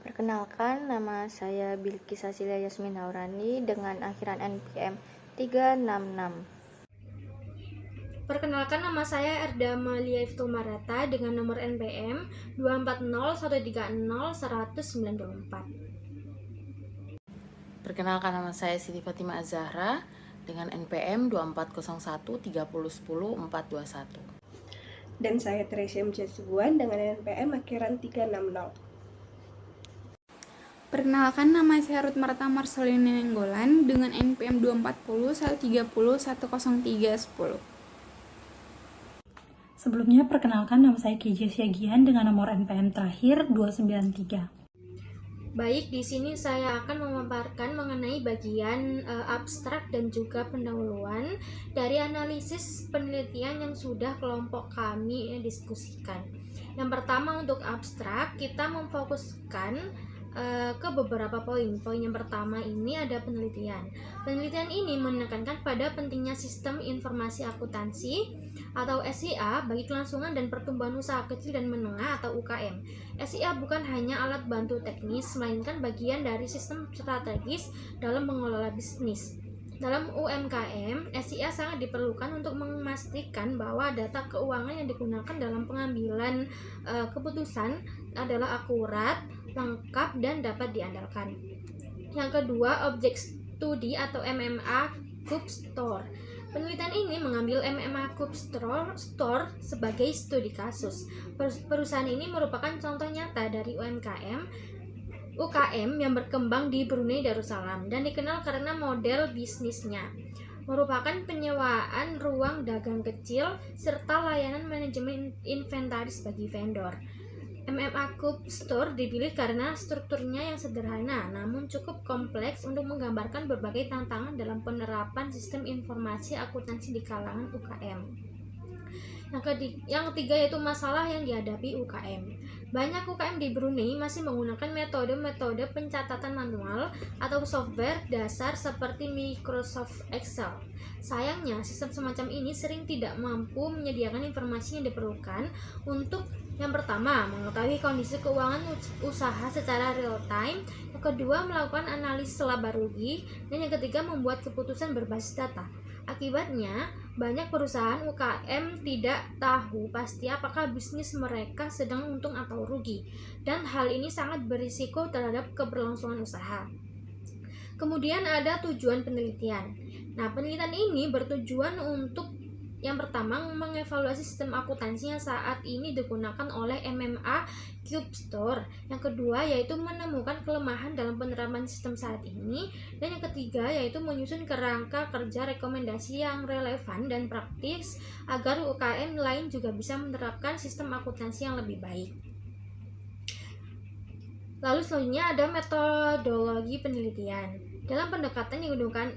Perkenalkan, nama saya Bilqis Asilia Yasmin Haurani dengan akhiran NPM 366. Perkenalkan, nama saya Erda Malia Iftumarata dengan nomor NPM 240130194. Perkenalkan, nama saya Siti Fatima Az-Zahra dengan NPM 240130100421. Dan saya Tresia Mjasibuan dengan NPM akhiran 360. Perkenalkan, nama saya Ruth Marta Marcelina Nenggolan dengan NPM 24013010310. Sebelumnya, perkenalkan, nama saya KJ Siagian dengan nomor NPM terakhir 293. Baik, di sini saya akan memaparkan mengenai bagian abstrak dan juga pendahuluan dari analisis penelitian yang sudah kelompok kami diskusikan. Yang pertama, untuk abstrak, kita memfokuskan ke beberapa poin. Poin yang pertama ini ada penelitian. Penelitian ini menekankan pada pentingnya sistem informasi akuntansi atau SIA bagi kelangsungan dan pertumbuhan usaha kecil dan menengah atau UKM. SIA bukan hanya alat bantu teknis, melainkan bagian dari sistem strategis dalam mengelola bisnis. Dalam UMKM, SIA sangat diperlukan untuk memastikan bahwa data keuangan yang digunakan dalam pengambilan keputusan adalah akurat, lengkap, dan dapat diandalkan. Yang kedua, objek studi atau MMA Cube Store. Penelitian ini mengambil MMA Cube Store sebagai studi kasus. Perusahaan ini merupakan contoh nyata dari UKM yang berkembang di Brunei Darussalam dan dikenal karena model bisnisnya merupakan penyewaan ruang dagang kecil serta layanan manajemen inventaris bagi vendor. MMA Cube Store dipilih karena strukturnya yang sederhana namun cukup kompleks untuk menggambarkan berbagai tantangan dalam penerapan sistem informasi akuntansi di kalangan UKM. Yang ketiga yaitu masalah yang dihadapi UKM. Banyak UKM di Brunei masih menggunakan metode-metode pencatatan manual atau software dasar seperti Microsoft Excel. Sayangnya, sistem semacam ini sering tidak mampu menyediakan informasi yang diperlukan untuk yang pertama, mengetahui kondisi keuangan usaha secara real time, yang kedua, melakukan analisis laba rugi, dan yang ketiga, membuat keputusan berbasis data. Akibatnya, banyak perusahaan UKM tidak tahu pasti apakah bisnis mereka sedang untung atau rugi, dan hal ini sangat berisiko terhadap keberlangsungan usaha. Kemudian ada tujuan penelitian. Nah, penelitian ini bertujuan untuk yang pertama, mengevaluasi sistem akuntansi yang saat ini digunakan oleh MMA Cube Store. Yang kedua, yaitu menemukan kelemahan dalam penerapan sistem saat ini. Dan yang ketiga, yaitu menyusun kerangka kerja rekomendasi yang relevan dan praktis agar UKM lain juga bisa menerapkan sistem akuntansi yang lebih baik. Lalu selanjutnya ada metodologi penelitian. Dalam pendekatan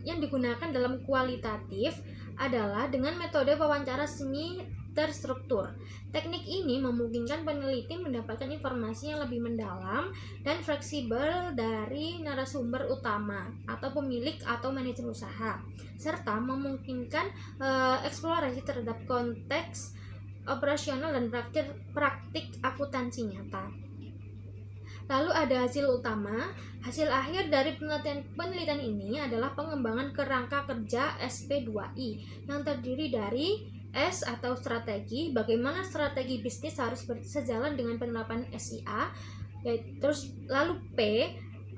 yang digunakan dalam kualitatif adalah dengan metode wawancara semi terstruktur. Teknik ini memungkinkan peneliti mendapatkan informasi yang lebih mendalam dan fleksibel dari narasumber utama atau pemilik atau manajer usaha, serta memungkinkan eksplorasi terhadap konteks operasional dan praktik akuntansi nyata. Lalu ada hasil utama. Hasil akhir dari penelitian ini adalah pengembangan kerangka kerja SP2I yang terdiri dari S atau strategi, bagaimana strategi bisnis harus sejalan dengan penerapan SIA, terus lalu P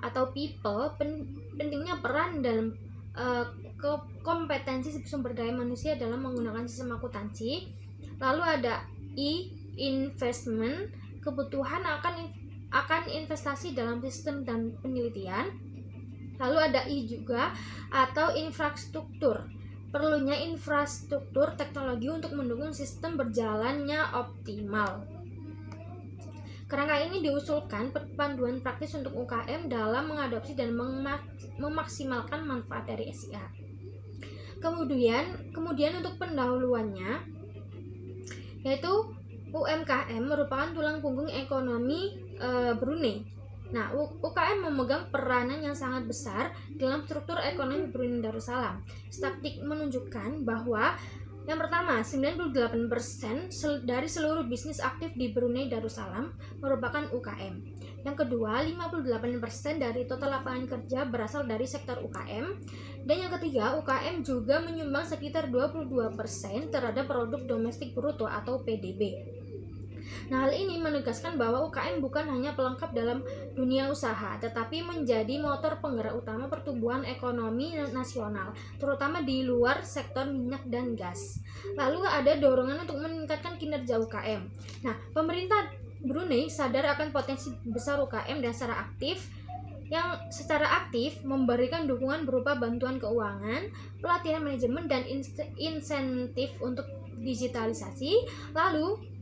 atau people, pentingnya peran dalam kompetensi sumber daya manusia dalam menggunakan sistem akuntansi. Lalu ada I, investment, kebutuhan akan investasi dalam sistem dan penelitian. Lalu ada I juga atau infrastruktur, perlunya infrastruktur teknologi untuk mendukung sistem berjalannya optimal. Kerangka ini diusulkan panduan praktis untuk UKM dalam mengadopsi dan memaksimalkan manfaat dari SIA. Kemudian untuk pendahuluannya, yaitu UMKM merupakan tulang punggung ekonomi Brunei. Nah, UKM memegang peranan yang sangat besar dalam struktur ekonomi Brunei Darussalam. Statistik menunjukkan bahwa Yang pertama, 98% dari seluruh bisnis aktif di Brunei Darussalam merupakan UKM. Yang kedua, 58% dari total lapangan kerja berasal dari sektor UKM. Dan yang ketiga, UKM juga menyumbang sekitar 22% terhadap produk domestik bruto atau PDB. Nah, hal ini menegaskan bahwa UKM bukan hanya pelengkap dalam dunia usaha, tetapi menjadi motor penggerak utama pertumbuhan ekonomi nasional, terutama di luar sektor minyak dan gas. Lalu ada dorongan untuk meningkatkan kinerja UKM. Nah, pemerintah Brunei sadar akan potensi besar UKM dan secara aktif memberikan dukungan berupa bantuan keuangan, pelatihan manajemen, dan insentif untuk digitalisasi. Lalu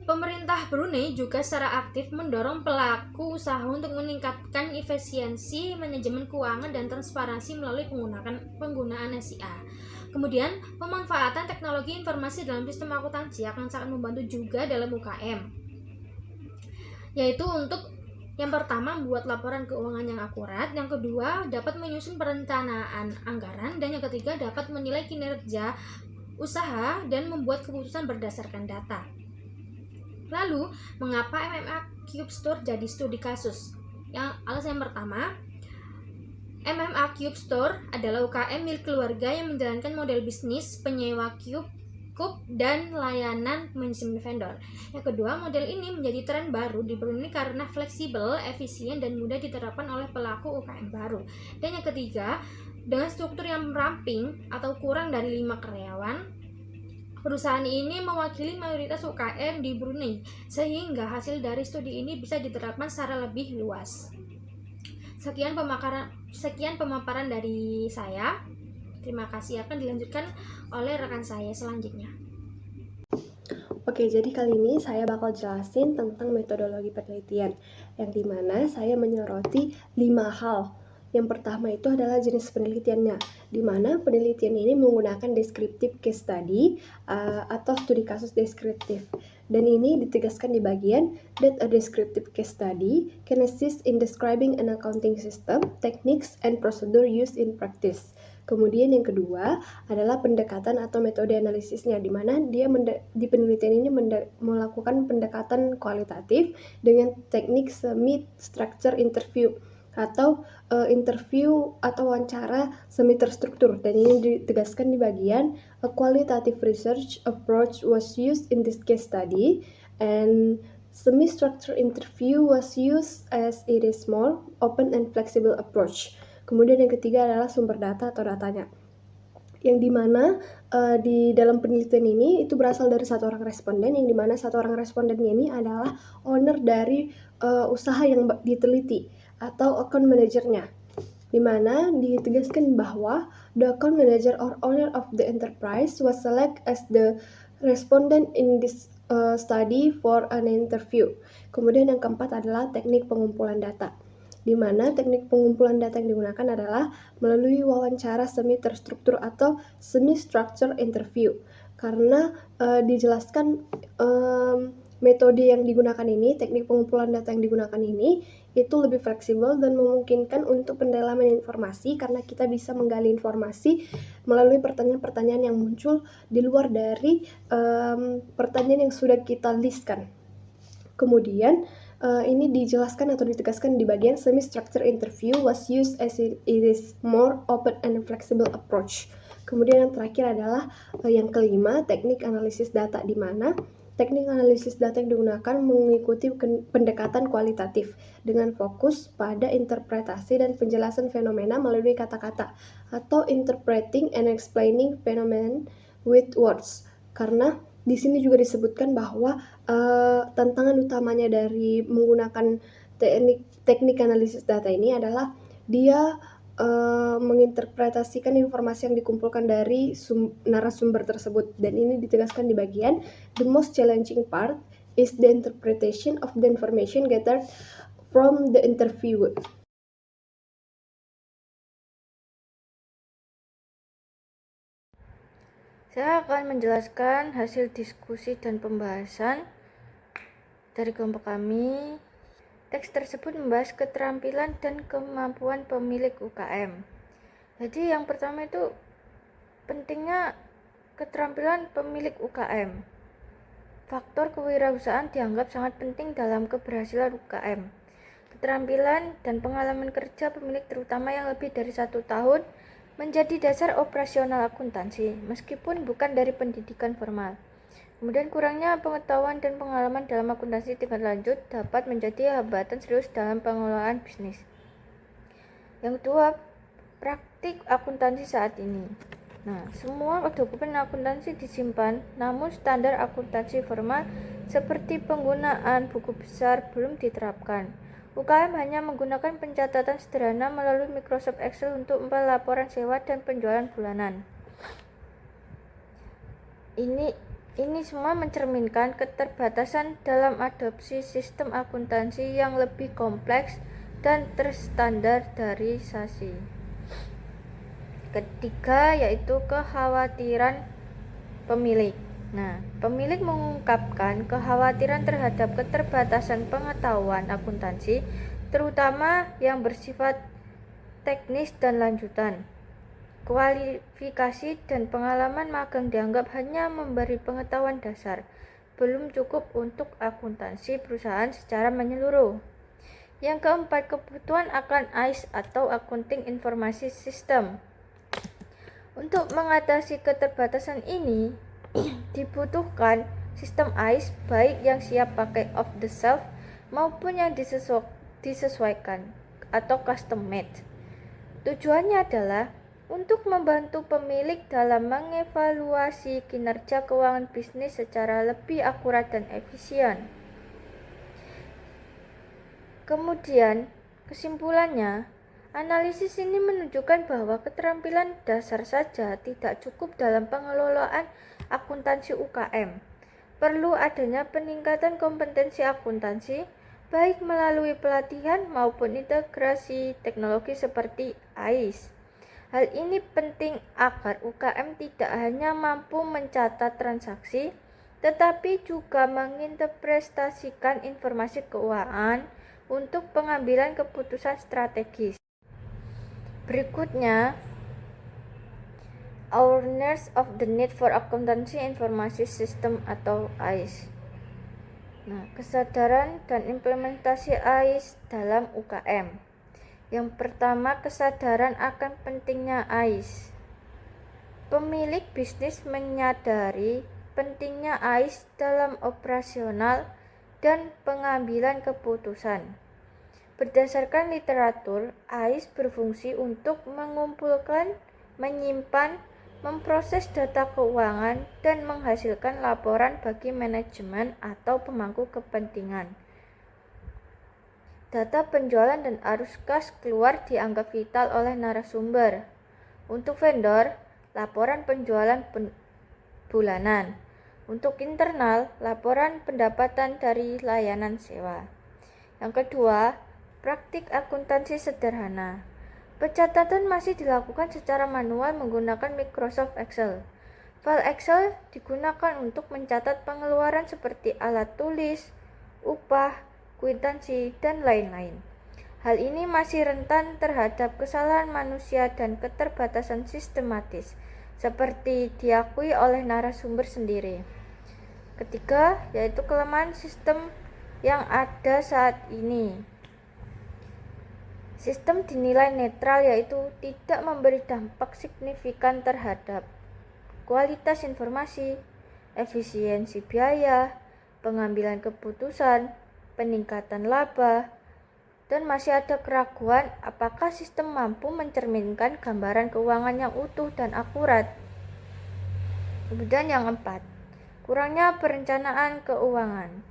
pemerintah Brunei juga secara aktif mendorong pelaku usaha untuk meningkatkan efisiensi manajemen keuangan dan transparansi melalui penggunaan SIA. Kemudian, pemanfaatan teknologi informasi dalam sistem akuntansi akan sangat membantu juga dalam UKM, yaitu untuk yang pertama membuat laporan keuangan yang akurat, yang kedua dapat menyusun perencanaan anggaran, dan yang ketiga dapat menilai kinerja usaha dan membuat keputusan berdasarkan data. Lalu, mengapa MMA Cube Store jadi studi kasus? Alasan yang pertama, MMA Cube Store adalah UKM milik keluarga yang menjalankan model bisnis penyewa cube dan layanan manajemen vendor. Yang kedua, model ini menjadi tren baru di Brunei karena fleksibel, efisien, dan mudah diterapkan oleh pelaku UKM baru. Dan yang ketiga, dengan struktur yang ramping atau kurang dari 5 karyawan, perusahaan ini mewakili mayoritas UKM di Brunei, sehingga hasil dari studi ini bisa diterapkan secara lebih luas. Sekian pemaparan dari saya. Terima kasih, akan dilanjutkan oleh rekan saya selanjutnya. Oke, jadi kali ini saya bakal jelasin tentang metodologi penelitian, yang dimana saya menyoroti 5 hal. Yang pertama itu adalah jenis penelitiannya, di mana penelitian ini menggunakan descriptive case study atau studi kasus deskriptif. Dan ini ditegaskan di bagian that a descriptive case study can assist in describing an accounting system, techniques, and procedure used in practice. Kemudian yang kedua adalah pendekatan atau metode analisisnya, di mana dia di penelitian ini melakukan pendekatan kualitatif dengan teknik semi-structure interview atau interview atau wawancara semi terstruktur, dan ini ditegaskan di bagian a qualitative research approach was used in this case study and semi-structure interview was used as it is more open and flexible approach. Kemudian yang ketiga adalah sumber data atau datanya, yang dimana di dalam penelitian ini itu berasal dari satu orang responden, yang dimana satu orang respondennya ini adalah owner dari usaha yang diteliti atau account manajernya, di mana ditegaskan bahwa the account manager or owner of the enterprise was selected as the respondent in this study for an interview. Kemudian yang keempat adalah teknik pengumpulan data, di mana teknik pengumpulan data yang digunakan adalah melalui wawancara semi terstruktur atau semi structure interview, karena dijelaskan metode yang digunakan ini, teknik pengumpulan data yang digunakan ini itu lebih fleksibel dan memungkinkan untuk pendalaman informasi, karena kita bisa menggali informasi melalui pertanyaan-pertanyaan yang muncul di luar dari pertanyaan yang sudah kita listkan. Kemudian ini dijelaskan atau ditegaskan di bagian semi-structure interview was used as it is more open and flexible approach. Kemudian yang terakhir adalah yang kelima, teknik analisis data, di mana teknik analisis data yang digunakan mengikuti pendekatan kualitatif dengan fokus pada interpretasi dan penjelasan fenomena melalui kata-kata atau interpreting and explaining phenomenon with words. Karena di sini juga disebutkan bahwa tantangan utamanya dari menggunakan teknik analisis data ini adalah dia menginterpretasikan informasi yang dikumpulkan dari narasumber tersebut, dan ini ditegaskan di bagian the most challenging part is the interpretation of the information gathered from the interviewer. Saya akan menjelaskan hasil diskusi dan pembahasan dari kelompok kami. Teks tersebut membahas keterampilan dan kemampuan pemilik UKM. Jadi yang pertama itu pentingnya keterampilan pemilik UKM. Faktor kewirausahaan dianggap sangat penting dalam keberhasilan UKM. Keterampilan dan pengalaman kerja pemilik terutama yang lebih dari 1 tahun menjadi dasar operasional akuntansi, meskipun bukan dari pendidikan formal. Kemudian kurangnya pengetahuan dan pengalaman dalam akuntansi tingkat lanjut dapat menjadi hambatan serius dalam pengelolaan bisnis. Yang kedua, praktik akuntansi saat ini. Nah, semua dokumen akuntansi disimpan, namun standar akuntansi formal seperti penggunaan buku besar belum diterapkan. UKM hanya menggunakan pencatatan sederhana melalui Microsoft Excel untuk laporan sewa dan penjualan bulanan. Ini semua mencerminkan keterbatasan dalam adopsi sistem akuntansi yang lebih kompleks dan terstandarisasi. Ketiga, yaitu kekhawatiran pemilik. Nah, pemilik mengungkapkan kekhawatiran terhadap keterbatasan pengetahuan akuntansi, terutama yang bersifat teknis dan lanjutan. Kualifikasi dan pengalaman magang dianggap hanya memberi pengetahuan dasar, belum cukup untuk akuntansi perusahaan secara menyeluruh. Yang keempat, kebutuhan akan AIS atau Accounting Information System. Untuk mengatasi keterbatasan ini, dibutuhkan sistem AIS baik yang siap pakai off the shelf maupun yang disesuaikan atau custom made. Tujuannya adalah untuk membantu pemilik dalam mengevaluasi kinerja keuangan bisnis secara lebih akurat dan efisien. Kemudian, kesimpulannya, analisis ini menunjukkan bahwa keterampilan dasar saja tidak cukup dalam pengelolaan akuntansi UKM. Perlu adanya peningkatan kompetensi akuntansi, baik melalui pelatihan maupun integrasi teknologi seperti AIS. Hal ini penting agar UKM tidak hanya mampu mencatat transaksi, tetapi juga menginterpretasikan informasi keuangan untuk pengambilan keputusan strategis. Berikutnya, awareness of the need for accountancy information system atau AIS. Nah, kesadaran dan implementasi AIS dalam UKM. Yang pertama, kesadaran akan pentingnya AIS. Pemilik bisnis menyadari pentingnya AIS dalam operasional dan pengambilan keputusan. Berdasarkan literatur, AIS berfungsi untuk mengumpulkan, menyimpan, memproses data keuangan, dan menghasilkan laporan bagi manajemen atau pemangku kepentingan. Data penjualan dan arus kas keluar dianggap vital oleh narasumber. Untuk vendor, laporan penjualan bulanan. Untuk internal, laporan pendapatan dari layanan sewa. Yang kedua, praktik akuntansi sederhana. Pencatatan masih dilakukan secara manual menggunakan Microsoft Excel. File Excel digunakan untuk mencatat pengeluaran seperti alat tulis, upah, kwitansi, dan lain-lain. Hal ini masih rentan terhadap kesalahan manusia dan keterbatasan sistematis, seperti diakui oleh narasumber sendiri. Ketiga, yaitu kelemahan sistem yang ada saat ini. Sistem dinilai netral, yaitu tidak memberi dampak signifikan terhadap kualitas informasi, efisiensi biaya, pengambilan keputusan, peningkatan laba, dan masih ada keraguan apakah sistem mampu mencerminkan gambaran keuangan yang utuh dan akurat. Kemudian yang keempat, kurangnya perencanaan keuangan.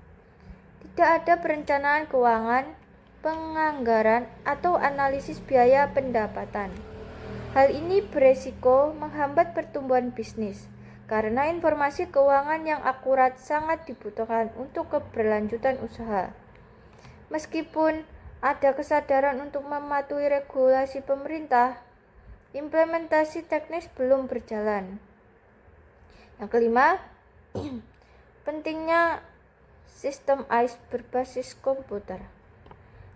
Tidak ada perencanaan keuangan, penganggaran, atau analisis biaya pendapatan. Hal ini beresiko menghambat pertumbuhan bisnis, karena informasi keuangan yang akurat sangat dibutuhkan untuk keberlanjutan usaha. Meskipun ada kesadaran untuk mematuhi regulasi pemerintah, implementasi teknis belum berjalan. Yang kelima, pentingnya sistem AIS berbasis komputer.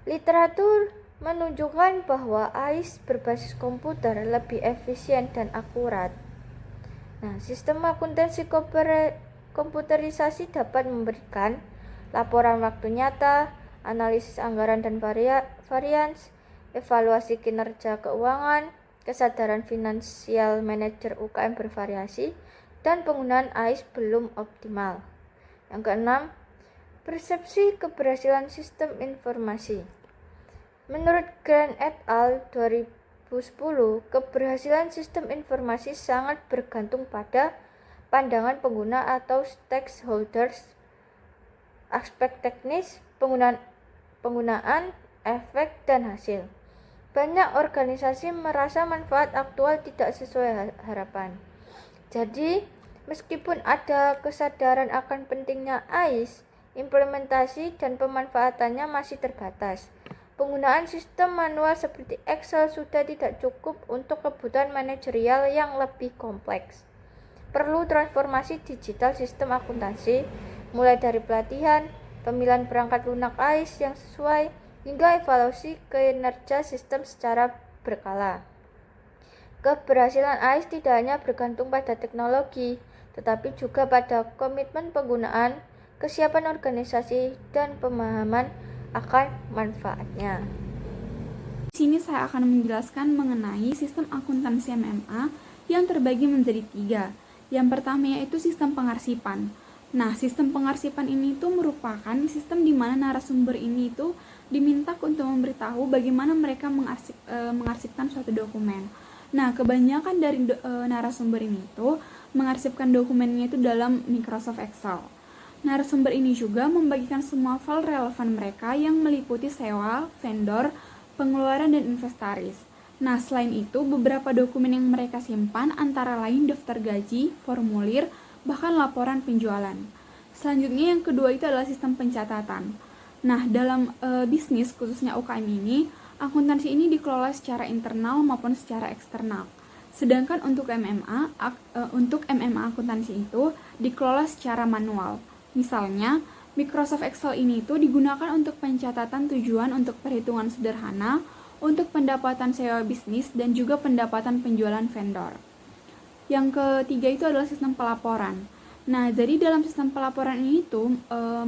Literatur menunjukkan bahwa AIS berbasis komputer lebih efisien dan akurat. Nah, sistem akuntansi komputerisasi dapat memberikan laporan waktu nyata, analisis anggaran dan varians, evaluasi kinerja keuangan, kesadaran finansial manajer UKM bervariasi, dan penggunaan AIS belum optimal. Yang keenam, persepsi keberhasilan sistem informasi. Menurut Grant et al. 2010, keberhasilan sistem informasi sangat bergantung pada pandangan pengguna atau stakeholders, aspek teknis, penggunaan, efek, dan hasil. Banyak organisasi merasa manfaat aktual tidak sesuai harapan. Jadi, meskipun ada kesadaran akan pentingnya AIS, implementasi dan pemanfaatannya masih terbatas. Penggunaan sistem manual seperti Excel sudah tidak cukup untuk kebutuhan manajerial yang lebih kompleks. Perlu transformasi digital sistem akuntansi, mulai dari pelatihan, pemilihan perangkat lunak AIS yang sesuai, hingga evaluasi kinerja sistem secara berkala. Keberhasilan AIS tidak hanya bergantung pada teknologi, tetapi juga pada komitmen penggunaan, kesiapan organisasi, dan pemahaman akan manfaatnya. Di sini saya akan menjelaskan mengenai sistem akuntansi MMA yang terbagi menjadi 3. Yang pertama yaitu sistem pengarsipan. Nah, sistem pengarsipan ini itu merupakan sistem di mana narasumber ini itu diminta untuk memberitahu bagaimana mereka mengarsipkan suatu dokumen. Nah, kebanyakan dari narasumber ini itu mengarsipkan dokumennya itu dalam Microsoft Excel. Narasumber ini juga membagikan semua file relevan mereka yang meliputi sewa, vendor, pengeluaran, dan inventaris. Nah, selain itu, beberapa dokumen yang mereka simpan antara lain daftar gaji, formulir, bahkan laporan penjualan. Selanjutnya yang kedua itu adalah sistem pencatatan. Nah, dalam bisnis khususnya UKM ini, akuntansi ini dikelola secara internal maupun secara eksternal. Sedangkan untuk MMA akuntansi itu dikelola secara manual. Misalnya, Microsoft Excel ini itu digunakan untuk pencatatan tujuan untuk perhitungan sederhana, untuk pendapatan sewa bisnis, dan juga pendapatan penjualan vendor. Yang ketiga itu adalah sistem pelaporan. Nah, jadi dalam sistem pelaporan ini itu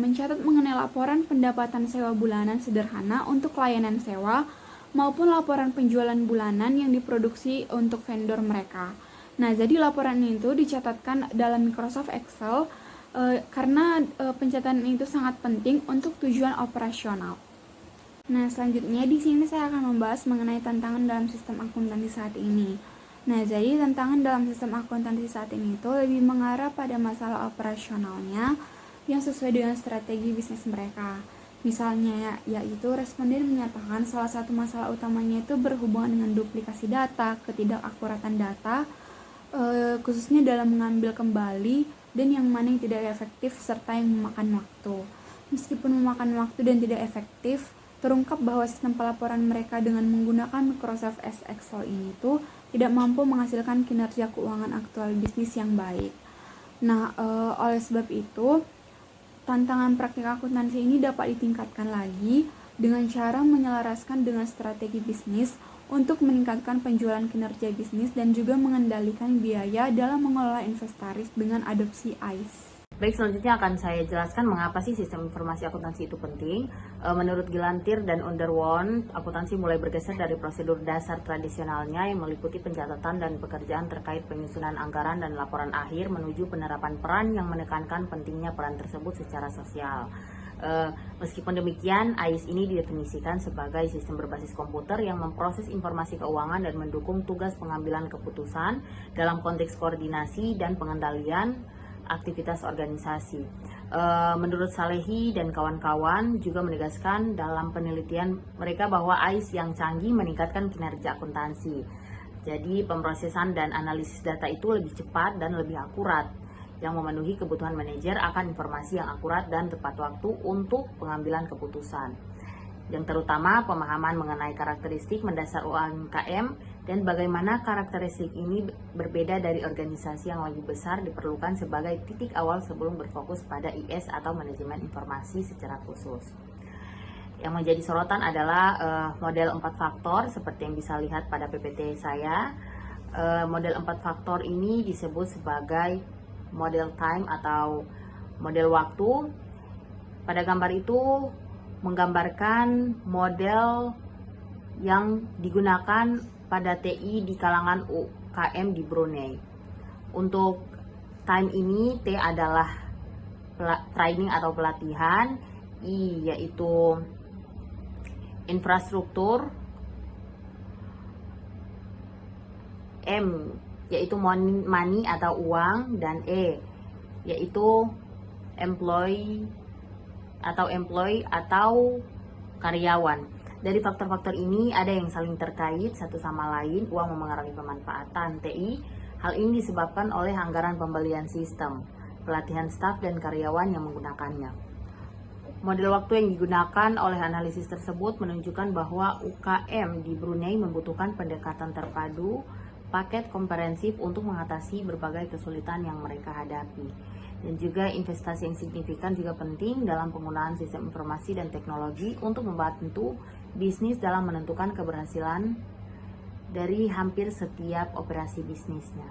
mencatat mengenai laporan pendapatan sewa bulanan sederhana untuk layanan sewa maupun laporan penjualan bulanan yang diproduksi untuk vendor mereka. Nah, jadi laporan ini itu dicatatkan dalam Microsoft Excel karena pencatatan itu sangat penting untuk tujuan operasional. Nah, selanjutnya di sini saya akan membahas mengenai tantangan dalam sistem akuntansi saat ini. Nah, jadi tantangan dalam sistem akuntansi saat ini itu lebih mengarah pada masalah operasionalnya yang sesuai dengan strategi bisnis mereka. Misalnya, yaitu responden menyatakan salah satu masalah utamanya itu berhubungan dengan duplikasi data, ketidakakuratan data, khususnya dalam mengambil kembali, dan yang mana yang tidak efektif serta yang memakan waktu. Meskipun memakan waktu dan tidak efektif, terungkap bahwa sistem pelaporan mereka dengan menggunakan Microsoft Excel ini tuh tidak mampu menghasilkan kinerja keuangan aktual bisnis yang baik. Nah, oleh sebab itu, tantangan praktik akuntansi ini dapat ditingkatkan lagi dengan cara menyelaraskan dengan strategi bisnis untuk meningkatkan penjualan kinerja bisnis dan juga mengendalikan biaya dalam mengelola inventaris dengan adopsi AIS. Baik, selanjutnya akan saya jelaskan mengapa sih sistem informasi akuntansi itu penting. Menurut Gilantir dan Underwood, akuntansi mulai bergeser dari prosedur dasar tradisionalnya yang meliputi pencatatan dan pekerjaan terkait penyusunan anggaran dan laporan akhir menuju penerapan peran yang menekankan pentingnya peran tersebut secara sosial. Meskipun demikian, AIS ini didefinisikan sebagai sistem berbasis komputer yang memproses informasi keuangan dan mendukung tugas pengambilan keputusan dalam konteks koordinasi dan pengendalian aktivitas organisasi. Menurut Salehi dan kawan-kawan juga menegaskan dalam penelitian mereka bahwa AIS yang canggih meningkatkan kinerja akuntansi. Jadi pemrosesan dan analisis data itu lebih cepat dan lebih akurat, yang memenuhi kebutuhan manajer akan informasi yang akurat dan tepat waktu untuk pengambilan keputusan. Yang terutama pemahaman mengenai karakteristik mendasar UMKM dan bagaimana karakteristik ini berbeda dari organisasi yang lebih besar diperlukan sebagai titik awal sebelum berfokus pada IS atau manajemen informasi secara khusus. Yang menjadi sorotan adalah model 4 faktor seperti yang bisa lihat pada PPT saya. Model 4 faktor ini disebut sebagai model time atau model waktu. Pada gambar itu menggambarkan model yang digunakan pada TI di kalangan UKM di Brunei. Untuk time ini, T adalah training atau pelatihan, I yaitu infrastruktur, M yaitu money atau uang, dan E yaitu employee atau karyawan. Dari faktor-faktor ini ada yang saling terkait satu sama lain. Uang memengaruhi pemanfaatan TI. Hal ini disebabkan oleh anggaran pembelian sistem, pelatihan staf dan karyawan yang menggunakannya. Model waktu yang digunakan oleh analisis tersebut menunjukkan bahwa UKM di Brunei membutuhkan pendekatan terpadu, paket komprehensif untuk mengatasi berbagai kesulitan yang mereka hadapi. Dan juga investasi yang signifikan juga penting dalam penggunaan sistem informasi dan teknologi untuk membantu bisnis dalam menentukan keberhasilan dari hampir setiap operasi bisnisnya.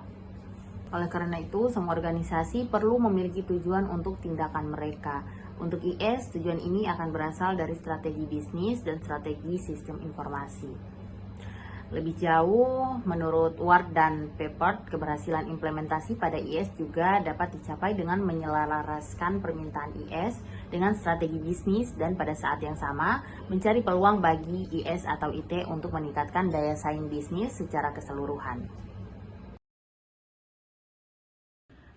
Oleh karena itu, semua organisasi perlu memiliki tujuan untuk tindakan mereka. Untuk IS, tujuan ini akan berasal dari strategi bisnis dan strategi sistem informasi. Lebih jauh, menurut Ward dan Peppert, keberhasilan implementasi pada IS juga dapat dicapai dengan menyelaraskan permintaan IS dengan strategi bisnis dan pada saat yang sama mencari peluang bagi IS atau IT untuk meningkatkan daya saing bisnis secara keseluruhan.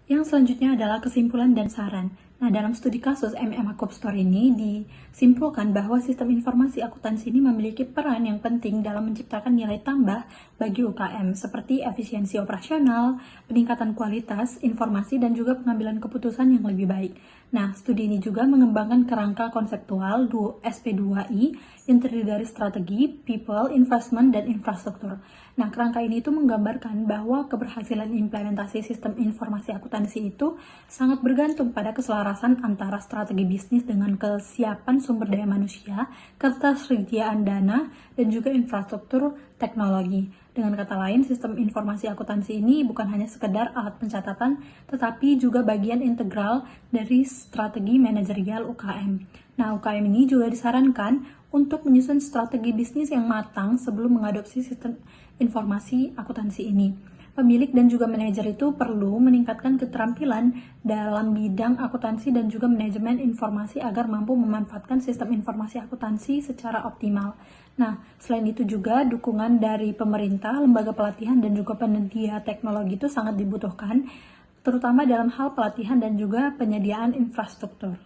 Yang selanjutnya adalah kesimpulan dan saran. Nah, dalam studi kasus MMA Corp Store ini disimpulkan bahwa sistem informasi akuntansi ini memiliki peran yang penting dalam menciptakan nilai tambah bagi UKM seperti efisiensi operasional, peningkatan kualitas informasi, dan juga pengambilan keputusan yang lebih baik. Nah, studi ini juga mengembangkan kerangka konseptual SP2I yang terdiri dari strategi, people, investment, dan infrastruktur. Nah, kerangka ini itu menggambarkan bahwa keberhasilan implementasi sistem informasi akuntansi itu sangat bergantung pada keselarasan antara strategi bisnis dengan kesiapan sumber daya manusia, ketersediaan dana, dan juga infrastruktur teknologi. Dengan kata lain, sistem informasi akuntansi ini bukan hanya sekedar alat pencatatan, tetapi juga bagian integral dari strategi manajerial UKM. Nah, UKM ini juga disarankan untuk menyusun strategi bisnis yang matang sebelum mengadopsi sistem informasi akuntansi ini. Pemilik dan juga manajer itu perlu meningkatkan keterampilan dalam bidang akuntansi dan juga manajemen informasi agar mampu memanfaatkan sistem informasi akuntansi secara optimal. Nah, selain itu juga dukungan dari pemerintah, lembaga pelatihan, dan juga penyedia teknologi itu sangat dibutuhkan, terutama dalam hal pelatihan dan juga penyediaan infrastruktur.